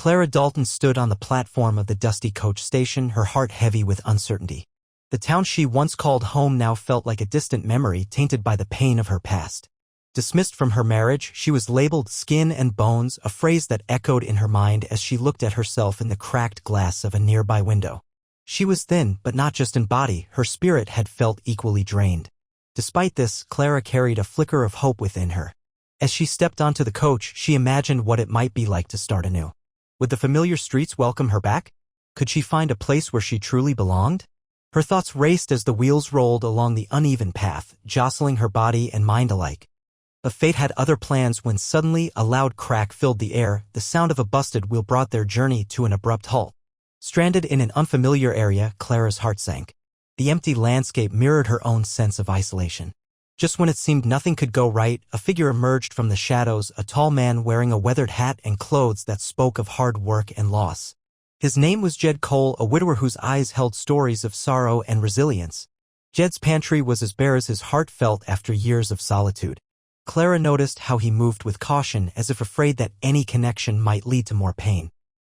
Clara Dalton stood on the platform of the dusty coach station, her heart heavy with uncertainty. The town she once called home now felt like a distant memory tainted by the pain of her past. Dismissed from her marriage, she was labeled skin and bones, a phrase that echoed in her mind as she looked at herself in the cracked glass of a nearby window. She was thin, but not just in body, her spirit had felt equally drained. Despite this, Clara carried a flicker of hope within her. As she stepped onto the coach, she imagined what it might be like to start anew. Would the familiar streets welcome her back? Could she find a place where she truly belonged? Her thoughts raced as the wheels rolled along the uneven path, jostling her body and mind alike. But fate had other plans when suddenly a loud crack filled the air. The sound of a busted wheel brought their journey to an abrupt halt. Stranded in an unfamiliar area, Clara's heart sank. The empty landscape mirrored her own sense of isolation. Just when it seemed nothing could go right, a figure emerged from the shadows, a tall man wearing a weathered hat and clothes that spoke of hard work and loss. His name was Jed Cole, a widower whose eyes held stories of sorrow and resilience. Jed's pantry was as bare as his heart felt after years of solitude. Clara noticed how he moved with caution, as if afraid that any connection might lead to more pain.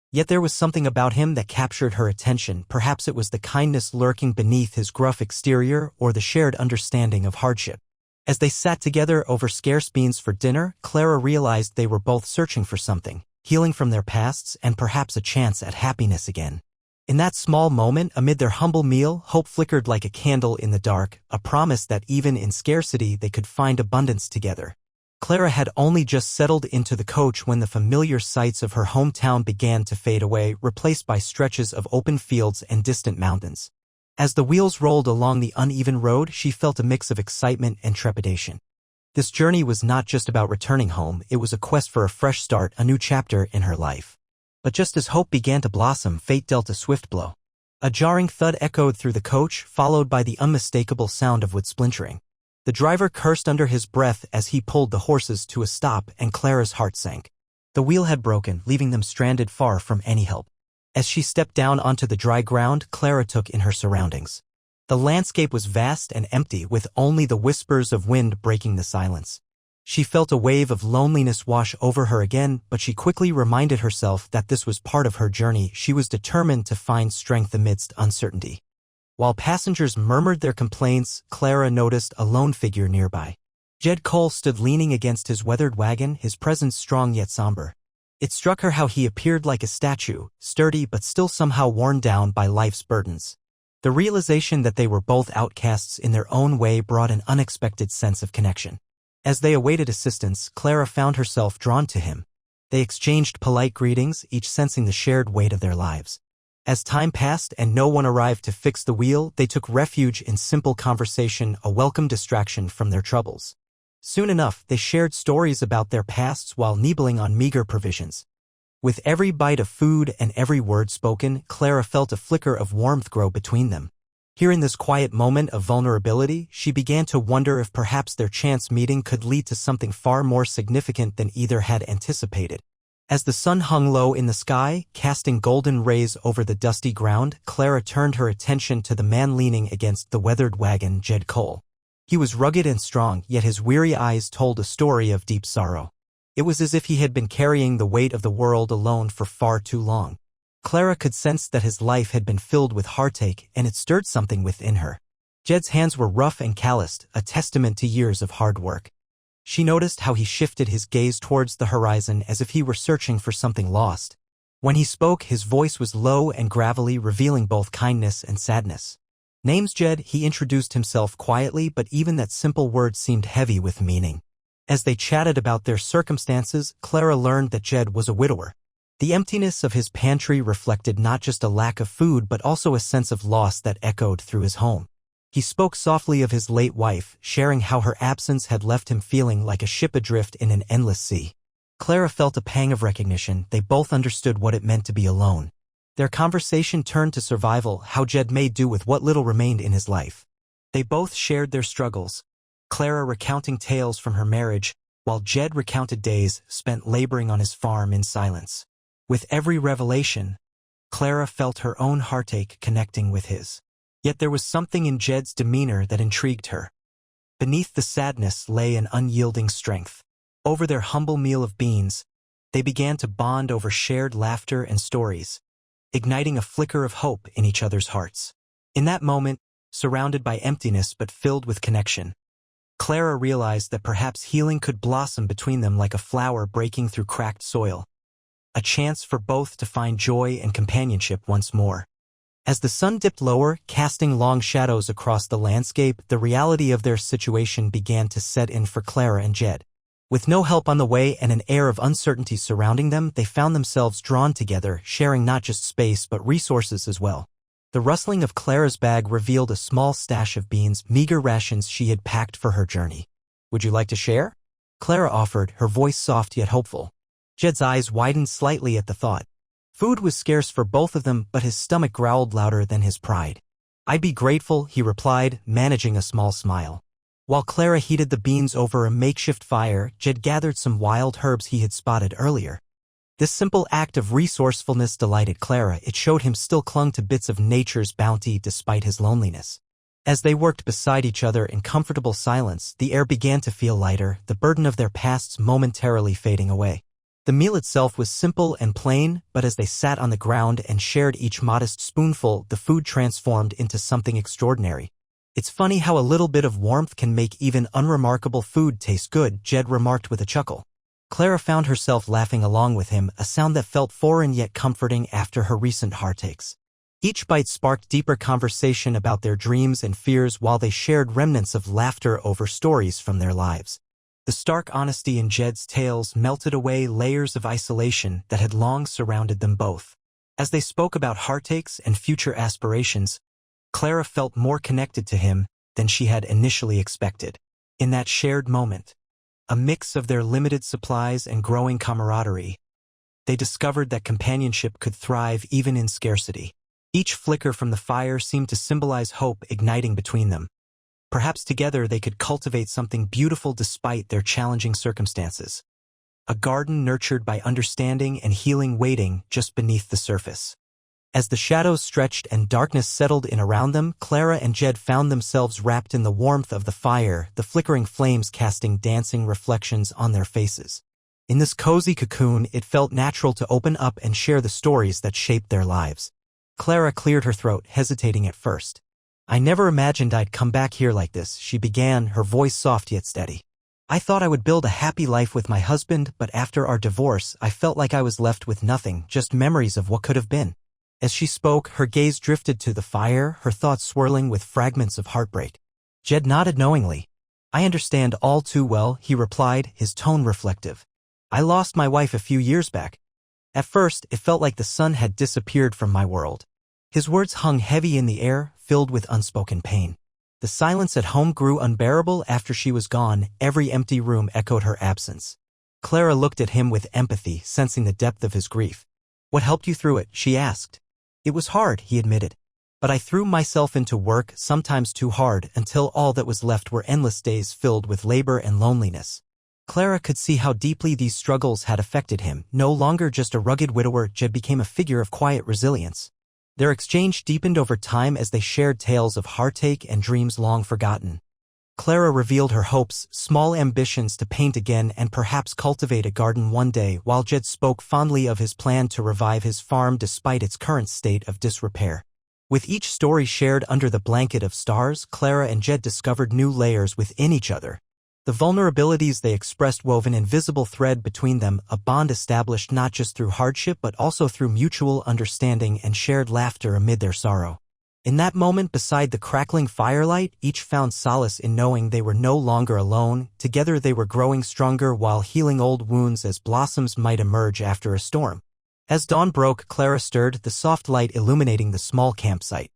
Yet there was something about him that captured her attention. Perhaps it was the kindness lurking beneath his gruff exterior or the shared understanding of hardship. As they sat together over scarce beans for dinner, Clara realized they were both searching for something, healing from their pasts and perhaps a chance at happiness again. In that small moment, amid their humble meal, hope flickered like a candle in the dark, a promise that even in scarcity they could find abundance together. Clara had only just settled into the coach when the familiar sights of her hometown began to fade away, replaced by stretches of open fields and distant mountains. As the wheels rolled along the uneven road, she felt a mix of excitement and trepidation. This journey was not just about returning home, it was a quest for a fresh start, a new chapter in her life. But just as hope began to blossom, fate dealt a swift blow. A jarring thud echoed through the coach, followed by the unmistakable sound of wood splintering. The driver cursed under his breath as he pulled the horses to a stop, and Clara's heart sank. The wheel had broken, leaving them stranded far from any help. As she stepped down onto the dry ground, Clara took in her surroundings. The landscape was vast and empty, with only the whispers of wind breaking the silence. She felt a wave of loneliness wash over her again, but she quickly reminded herself that this was part of her journey. She was determined to find strength amidst uncertainty. While passengers murmured their complaints, Clara noticed a lone figure nearby. Jed Cole stood leaning against his weathered wagon, his presence strong yet somber. It struck her how he appeared like a statue, sturdy but still somehow worn down by life's burdens. The realization that they were both outcasts in their own way brought an unexpected sense of connection. As they awaited assistance, Clara found herself drawn to him. They exchanged polite greetings, each sensing the shared weight of their lives. As time passed and no one arrived to fix the wheel, they took refuge in simple conversation, a welcome distraction from their troubles. Soon enough, they shared stories about their pasts while nibbling on meager provisions. With every bite of food and every word spoken, Clara felt a flicker of warmth grow between them. Here in this quiet moment of vulnerability, she began to wonder if perhaps their chance meeting could lead to something far more significant than either had anticipated. As the sun hung low in the sky, casting golden rays over the dusty ground, Clara turned her attention to the man leaning against the weathered wagon, Jed Cole. He was rugged and strong, yet his weary eyes told a story of deep sorrow. It was as if he had been carrying the weight of the world alone for far too long. Clara could sense that his life had been filled with heartache, and it stirred something within her. Jed's hands were rough and calloused, a testament to years of hard work. She noticed how he shifted his gaze towards the horizon as if he were searching for something lost. When he spoke, his voice was low and gravelly, revealing both kindness and sadness. "Name's Jed," he introduced himself quietly, but even that simple word seemed heavy with meaning. As they chatted about their circumstances, Clara learned that Jed was a widower. The emptiness of his pantry reflected not just a lack of food but also a sense of loss that echoed through his home. He spoke softly of his late wife, sharing how her absence had left him feeling like a ship adrift in an endless sea. Clara felt a pang of recognition. They both understood what it meant to be alone. Their conversation turned to survival, how Jed made do with what little remained in his life. They both shared their struggles, Clara recounting tales from her marriage, while Jed recounted days spent laboring on his farm in silence. With every revelation, Clara felt her own heartache connecting with his. Yet there was something in Jed's demeanor that intrigued her. Beneath the sadness lay an unyielding strength. Over their humble meal of beans, They began to bond over shared laughter and stories, igniting a flicker of hope in each other's hearts. In that moment, surrounded by emptiness but filled with connection, Clara realized that perhaps healing could blossom between them like a flower breaking through cracked soil, a chance for both to find joy and companionship once more. As the sun dipped lower, casting long shadows across the landscape, the reality of their situation began to set in for Clara and Jed. With no help on the way and an air of uncertainty surrounding them, they found themselves drawn together, sharing not just space but resources as well. The rustling of Clara's bag revealed a small stash of beans, meager rations she had packed for her journey. "Would you like to share?" Clara offered, her voice soft yet hopeful. Jed's eyes widened slightly at the thought. Food was scarce for both of them, but his stomach growled louder than his pride. "I'd be grateful," he replied, managing a small smile. While Clara heated the beans over a makeshift fire, Jed gathered some wild herbs he had spotted earlier. This simple act of resourcefulness delighted Clara. It showed him still clung to bits of nature's bounty despite his loneliness. As they worked beside each other in comfortable silence, the air began to feel lighter, the burden of their pasts momentarily fading away. The meal itself was simple and plain, but as they sat on the ground and shared each modest spoonful, the food transformed into something extraordinary. "It's funny how a little bit of warmth can make even unremarkable food taste good," Jed remarked with a chuckle. Clara found herself laughing along with him, a sound that felt foreign yet comforting after her recent heartaches. Each bite sparked deeper conversation about their dreams and fears while they shared remnants of laughter over stories from their lives. The stark honesty in Jed's tales melted away layers of isolation that had long surrounded them both. As they spoke about heartaches and future aspirations, Clara felt more connected to him than she had initially expected. In that shared moment, a mix of their limited supplies and growing camaraderie, they discovered that companionship could thrive even in scarcity. Each flicker from the fire seemed to symbolize hope igniting between them. Perhaps together they could cultivate something beautiful despite their challenging circumstances. A garden nurtured by understanding and healing waiting just beneath the surface. As the shadows stretched and darkness settled in around them, Clara and Jed found themselves wrapped in the warmth of the fire, the flickering flames casting dancing reflections on their faces. In this cozy cocoon, it felt natural to open up and share the stories that shaped their lives. Clara cleared her throat, hesitating at first. "I never imagined I'd come back here like this," she began, her voice soft yet steady. "I thought I would build a happy life with my husband, but after our divorce, I felt like I was left with nothing, just memories of what could have been." As she spoke, her gaze drifted to the fire, her thoughts swirling with fragments of heartbreak. Jed nodded knowingly. "I understand all too well," he replied, his tone reflective. "I lost my wife a few years back. At first, it felt like the sun had disappeared from my world." His words hung heavy in the air, filled with unspoken pain. The silence at home grew unbearable after she was gone. Every empty room echoed her absence. Clara looked at him with empathy, sensing the depth of his grief. "What helped you through it?" she asked. "It was hard," he admitted. "But I threw myself into work, sometimes too hard, until all that was left were endless days filled with labor and loneliness." Clara could see how deeply these struggles had affected him. No longer just a rugged widower, Jed became a figure of quiet resilience. Their exchange deepened over time as they shared tales of heartache and dreams long forgotten. Clara revealed her hopes, small ambitions to paint again and perhaps cultivate a garden one day, while Jed spoke fondly of his plan to revive his farm despite its current state of disrepair. With each story shared under the blanket of stars, Clara and Jed discovered new layers within each other. The vulnerabilities they expressed wove an invisible thread between them, a bond established not just through hardship but also through mutual understanding and shared laughter amid their sorrow. In that moment beside the crackling firelight, each found solace in knowing they were no longer alone. Together they were growing stronger while healing old wounds as blossoms might emerge after a storm. As dawn broke, Clara stirred, the soft light illuminating the small campsite.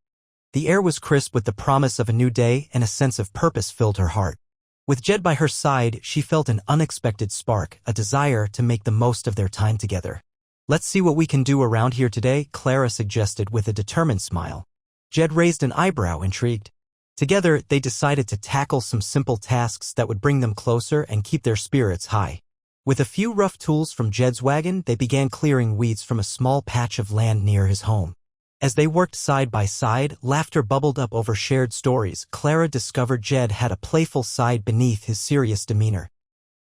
The air was crisp with the promise of a new day, and a sense of purpose filled her heart. With Jed by her side, she felt an unexpected spark, a desire to make the most of their time together. "Let's see what we can do around here today," Clara suggested with a determined smile. Jed raised an eyebrow, intrigued. Together, they decided to tackle some simple tasks that would bring them closer and keep their spirits high. With a few rough tools from Jed's wagon, they began clearing weeds from a small patch of land near his home. As they worked side by side, laughter bubbled up over shared stories. Clara discovered Jed had a playful side beneath his serious demeanor.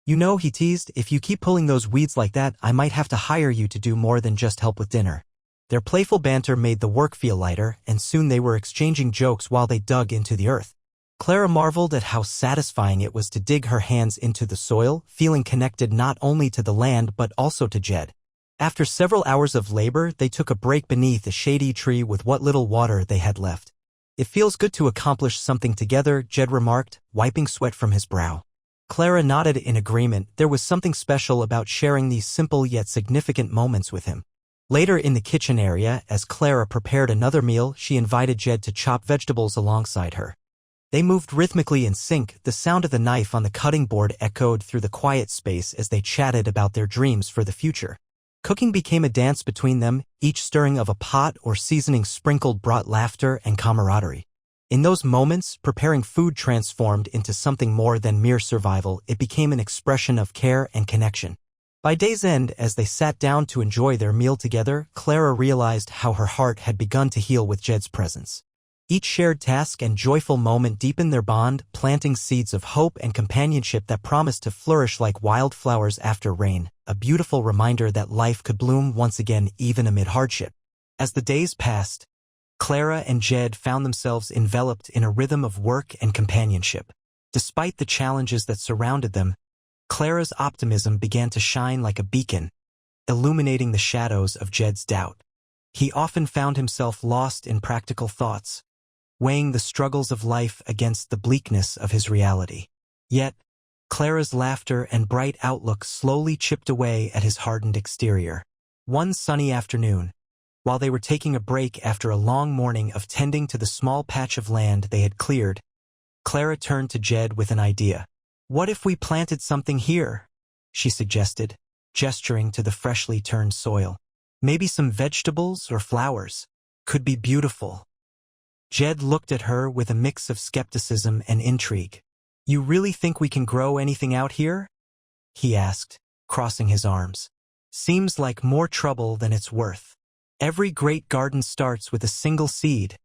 "You know," he teased, "if you keep pulling those weeds like that, I might have to hire you to do more than just help with dinner." Their playful banter made the work feel lighter, and soon they were exchanging jokes while they dug into the earth. Clara marveled at how satisfying it was to dig her hands into the soil, feeling connected not only to the land but also to Jed. After several hours of labor, they took a break beneath a shady tree with what little water they had left. "It feels good to accomplish something together," Jed remarked, wiping sweat from his brow. Clara nodded in agreement. There was something special about sharing these simple yet significant moments with him. Later in the kitchen area, as Clara prepared another meal, she invited Jed to chop vegetables alongside her. They moved rhythmically in sync. The sound of the knife on the cutting board echoed through the quiet space as they chatted about their dreams for the future. Cooking became a dance between them. Each stirring of a pot or seasoning sprinkled brought laughter and camaraderie. In those moments, preparing food transformed into something more than mere survival. It became an expression of care and connection. By day's end, as they sat down to enjoy their meal together, Clara realized how her heart had begun to heal with Jed's presence. Each shared task and joyful moment deepened their bond, planting seeds of hope and companionship that promised to flourish like wildflowers after rain, a beautiful reminder that life could bloom once again even amid hardship. As the days passed, Clara and Jed found themselves enveloped in a rhythm of work and companionship. Despite the challenges that surrounded them, Clara's optimism began to shine like a beacon, illuminating the shadows of Jed's doubt. He often found himself lost in practical thoughts, weighing the struggles of life against the bleakness of his reality. Yet, Clara's laughter and bright outlook slowly chipped away at his hardened exterior. One sunny afternoon, while they were taking a break after a long morning of tending to the small patch of land they had cleared, Clara turned to Jed with an idea. "What if we planted something here?" she suggested, gesturing to the freshly turned soil. "Maybe some vegetables or flowers. Could be beautiful." Jed looked at her with a mix of skepticism and intrigue. "You really think we can grow anything out here?" he asked, crossing his arms. "Seems like more trouble than it's worth." "Every great garden starts with a single seed,"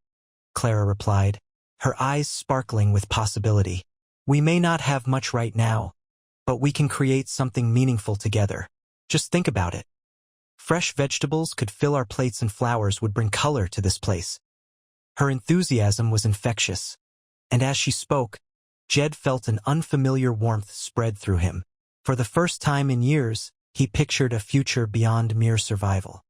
Clara replied, her eyes sparkling with possibility. "We may not have much right now, but we can create something meaningful together. Just think about it. Fresh vegetables could fill our plates and flowers would bring color to this place." Her enthusiasm was infectious, and as she spoke, Jed felt an unfamiliar warmth spread through him. For the first time in years, he pictured a future beyond mere survival.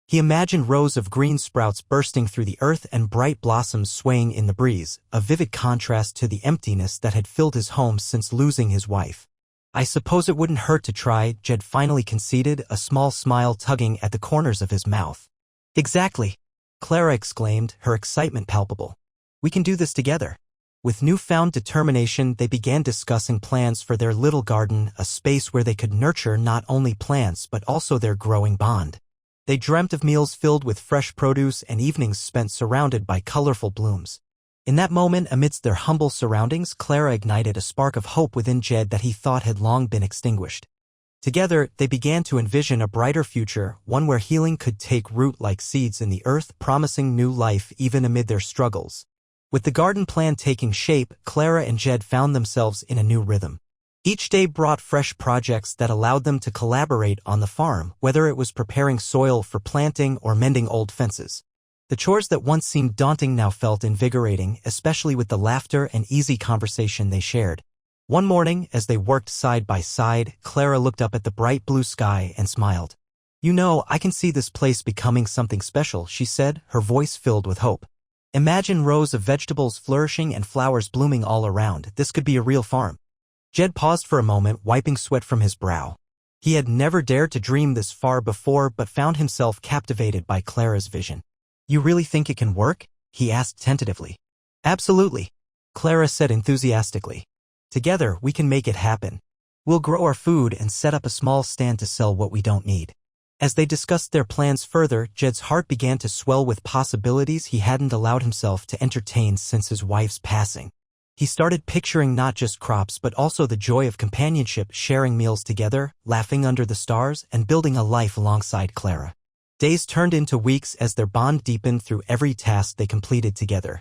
He imagined rows of green sprouts bursting through the earth and bright blossoms swaying in the breeze, a vivid contrast to the emptiness that had filled his home since losing his wife. "I suppose it wouldn't hurt to try," Jed finally conceded, a small smile tugging at the corners of his mouth. "Exactly," Clara exclaimed, her excitement palpable. "We can do this together." With newfound determination, they began discussing plans for their little garden, a space where they could nurture not only plants but also their growing bond. They dreamt of meals filled with fresh produce and evenings spent surrounded by colorful blooms. In that moment, amidst their humble surroundings, Clara ignited a spark of hope within Jed that he thought had long been extinguished. Together, they began to envision a brighter future, one where healing could take root like seeds in the earth, promising new life even amid their struggles. With the garden plan taking shape, Clara and Jed found themselves in a new rhythm. Each day brought fresh projects that allowed them to collaborate on the farm, whether it was preparing soil for planting or mending old fences. The chores that once seemed daunting now felt invigorating, especially with the laughter and easy conversation they shared. One morning, as they worked side by side, Clara looked up at the bright blue sky and smiled. "You know, I can see this place becoming something special," she said, her voice filled with hope. "Imagine rows of vegetables flourishing and flowers blooming all around. This could be a real farm." Jed paused for a moment, wiping sweat from his brow. He had never dared to dream this far before but found himself captivated by Clara's vision. "You really think it can work?" he asked tentatively. "Absolutely," Clara said enthusiastically. "Together, we can make it happen. We'll grow our food and set up a small stand to sell what we don't need." As they discussed their plans further, Jed's heart began to swell with possibilities he hadn't allowed himself to entertain since his wife's passing. He started picturing not just crops but also the joy of companionship, sharing meals together, laughing under the stars, and building a life alongside Clara. Days turned into weeks as their bond deepened through every task they completed together.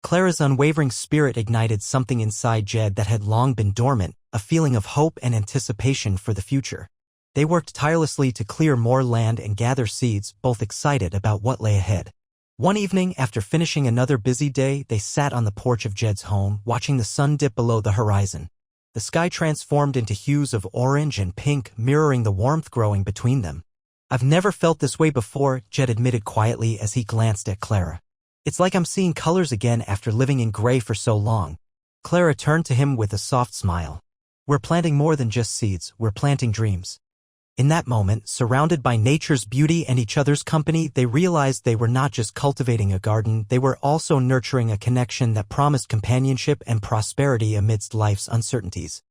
Clara's unwavering spirit ignited something inside Jed that had long been dormant, a feeling of hope and anticipation for the future. They worked tirelessly to clear more land and gather seeds, both excited about what lay ahead. One evening, after finishing another busy day, they sat on the porch of Jed's home, watching the sun dip below the horizon. The sky transformed into hues of orange and pink, mirroring the warmth growing between them. "I've never felt this way before," Jed admitted quietly as he glanced at Clara. "It's like I'm seeing colors again after living in gray for so long." Clara turned to him with a soft smile. "We're planting more than just seeds, we're planting dreams." In that moment, surrounded by nature's beauty and each other's company, they realized they were not just cultivating a garden, they were also nurturing a connection that promised companionship and prosperity amidst life's uncertainties.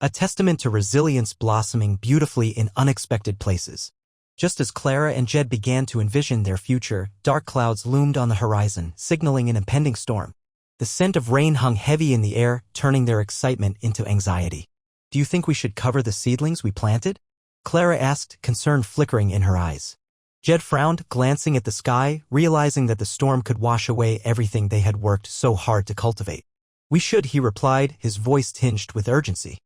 A testament to resilience blossoming beautifully in unexpected places. Just as Clara and Jed began to envision their future, dark clouds loomed on the horizon, signaling an impending storm. The scent of rain hung heavy in the air, turning their excitement into anxiety. "Do you think we should cover the seedlings we planted?" Clara asked, concern flickering in her eyes. Jed frowned, glancing at the sky, realizing that the storm could wash away everything they had worked so hard to cultivate. "We should," he replied, his voice tinged with urgency.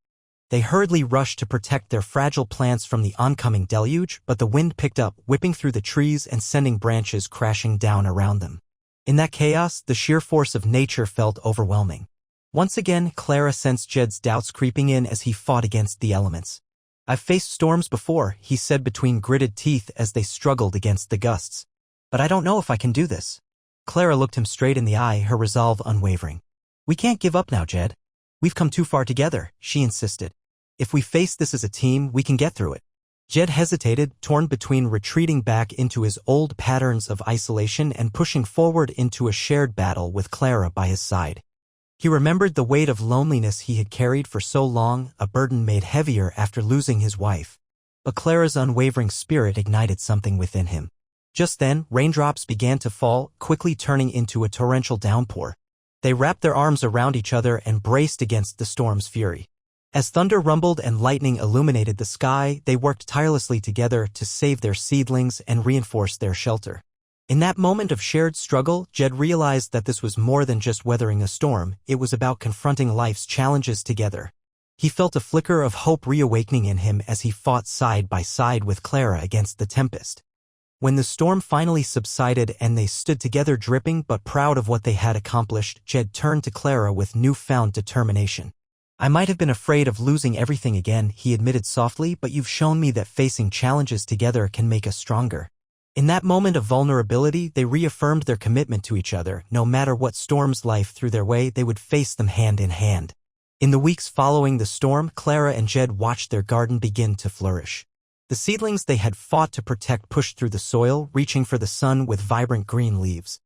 They hurriedly rushed to protect their fragile plants from the oncoming deluge, but the wind picked up, whipping through the trees and sending branches crashing down around them. In that chaos, the sheer force of nature felt overwhelming. Once again, Clara sensed Jed's doubts creeping in as he fought against the elements. "I've faced storms before," he said between gritted teeth as they struggled against the gusts. "But I don't know if I can do this." Clara looked him straight in the eye, her resolve unwavering. "We can't give up now, Jed. We've come too far together," she insisted. "If we face this as a team, we can get through it." Jed hesitated, torn between retreating back into his old patterns of isolation and pushing forward into a shared battle with Clara by his side. He remembered the weight of loneliness he had carried for so long, a burden made heavier after losing his wife. But Clara's unwavering spirit ignited something within him. Just then, raindrops began to fall, quickly turning into a torrential downpour. They wrapped their arms around each other and braced against the storm's fury. As thunder rumbled and lightning illuminated the sky, they worked tirelessly together to save their seedlings and reinforce their shelter. In that moment of shared struggle, Jed realized that this was more than just weathering a storm, it was about confronting life's challenges together. He felt a flicker of hope reawakening in him as he fought side by side with Clara against the tempest. When the storm finally subsided and they stood together dripping but proud of what they had accomplished, Jed turned to Clara with newfound determination. "I might have been afraid of losing everything again," he admitted softly, "but you've shown me that facing challenges together can make us stronger." In that moment of vulnerability, they reaffirmed their commitment to each other. No matter what storms life threw their way, they would face them hand in hand. In the weeks following the storm, Clara and Jed watched their garden begin to flourish. The seedlings they had fought to protect pushed through the soil, reaching for the sun with vibrant green leaves.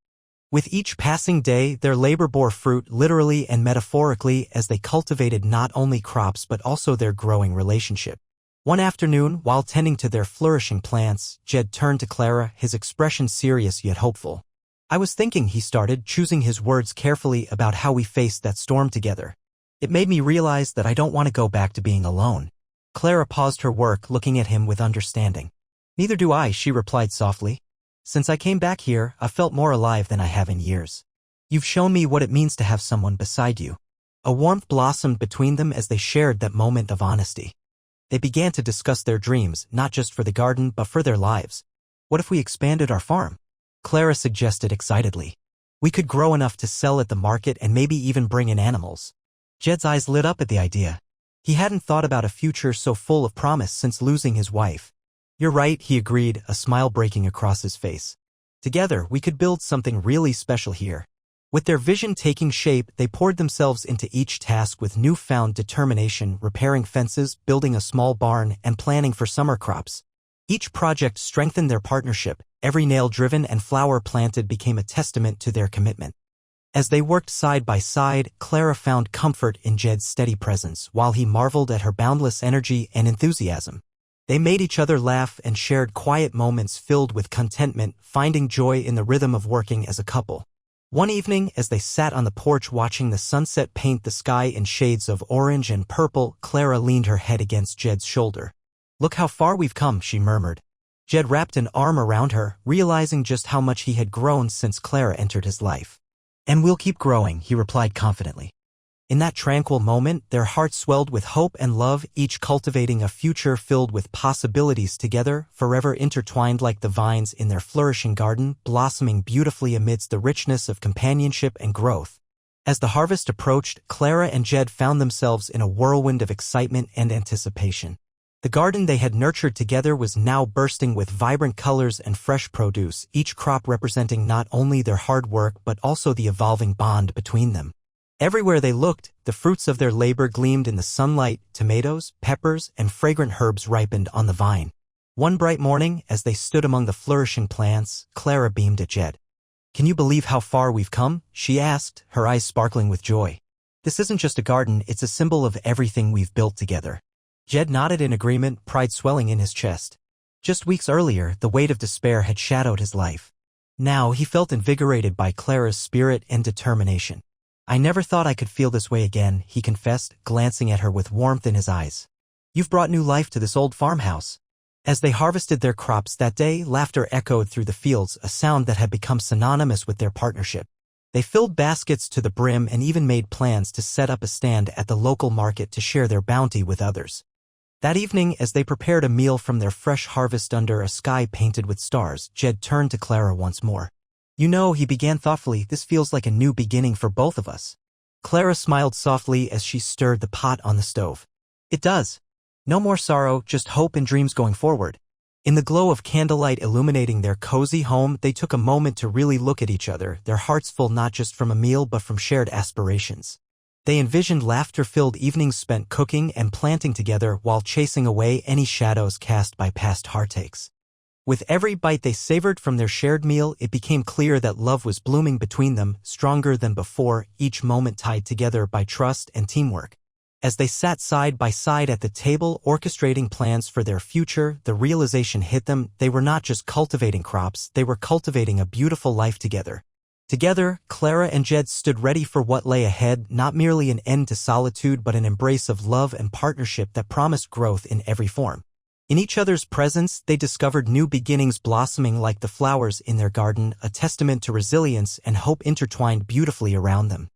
With each passing day, their labor bore fruit, literally and metaphorically, as they cultivated not only crops but also their growing relationship. One afternoon, while tending to their flourishing plants, Jed turned to Clara, his expression serious yet hopeful. "I was thinking," he started, choosing his words carefully, "about how we faced that storm together. It made me realize that I don't want to go back to being alone." Clara paused her work, looking at him with understanding. "Neither do I," she replied softly. "Since I came back here, I've felt more alive than I have in years. You've shown me what it means to have someone beside you." A warmth blossomed between them as they shared that moment of honesty. They began to discuss their dreams, not just for the garden but for their lives. "What if we expanded our farm?" Clara suggested excitedly. "We could grow enough to sell at the market and maybe even bring in animals." Jed's eyes lit up at the idea. He hadn't thought about a future so full of promise since losing his wife. "You're right," he agreed, a smile breaking across his face. "Together, we could build something really special here." With their vision taking shape, they poured themselves into each task with newfound determination, repairing fences, building a small barn, and planning for summer crops. Each project strengthened their partnership. Every nail driven and flower planted became a testament to their commitment. As they worked side by side, Clara found comfort in Jed's steady presence, while he marveled at her boundless energy and enthusiasm. They made each other laugh and shared quiet moments filled with contentment, finding joy in the rhythm of working as a couple. One evening, as they sat on the porch watching the sunset paint the sky in shades of orange and purple, Clara leaned her head against Jed's shoulder. "Look how far we've come," she murmured. Jed wrapped an arm around her, realizing just how much he had grown since Clara entered his life. And we'll keep growing, he replied confidently. In that tranquil moment, their hearts swelled with hope and love, each cultivating a future filled with possibilities together, forever intertwined like the vines in their flourishing garden, blossoming beautifully amidst the richness of companionship and growth. As the harvest approached, Clara and Jed found themselves in a whirlwind of excitement and anticipation. The garden they had nurtured together was now bursting with vibrant colors and fresh produce, each crop representing not only their hard work but also the evolving bond between them. Everywhere they looked, the fruits of their labor gleamed in the sunlight. Tomatoes, peppers, and fragrant herbs ripened on the vine. One bright morning, as they stood among the flourishing plants, Clara beamed at Jed. "Can you believe how far we've come?" she asked, her eyes sparkling with joy. "This isn't just a garden, it's a symbol of everything we've built together." Jed nodded in agreement, pride swelling in his chest. Just weeks earlier, the weight of despair had shadowed his life. Now he felt invigorated by Clara's spirit and determination. "I never thought I could feel this way again," he confessed, glancing at her with warmth in his eyes. "You've brought new life to this old farmhouse." As they harvested their crops that day, laughter echoed through the fields, a sound that had become synonymous with their partnership. They filled baskets to the brim and even made plans to set up a stand at the local market to share their bounty with others. That evening, as they prepared a meal from their fresh harvest under a sky painted with stars, Jed turned to Clara once more. "You know," he began thoughtfully, "this feels like a new beginning for both of us." Clara smiled softly as she stirred the pot on the stove. "It does. No more sorrow, just hope and dreams going forward." In the glow of candlelight illuminating their cozy home, they took a moment to really look at each other, their hearts full not just from a meal but from shared aspirations. They envisioned laughter-filled evenings spent cooking and planting together while chasing away any shadows cast by past heartaches. With every bite they savored from their shared meal, it became clear that love was blooming between them, stronger than before, each moment tied together by trust and teamwork. As they sat side by side at the table, orchestrating plans for their future, the realization hit them: they were not just cultivating crops, they were cultivating a beautiful life together. Together, Clara and Jed stood ready for what lay ahead, not merely an end to solitude but an embrace of love and partnership that promised growth in every form. In each other's presence, they discovered new beginnings blossoming like the flowers in their garden, a testament to resilience and hope intertwined beautifully around them.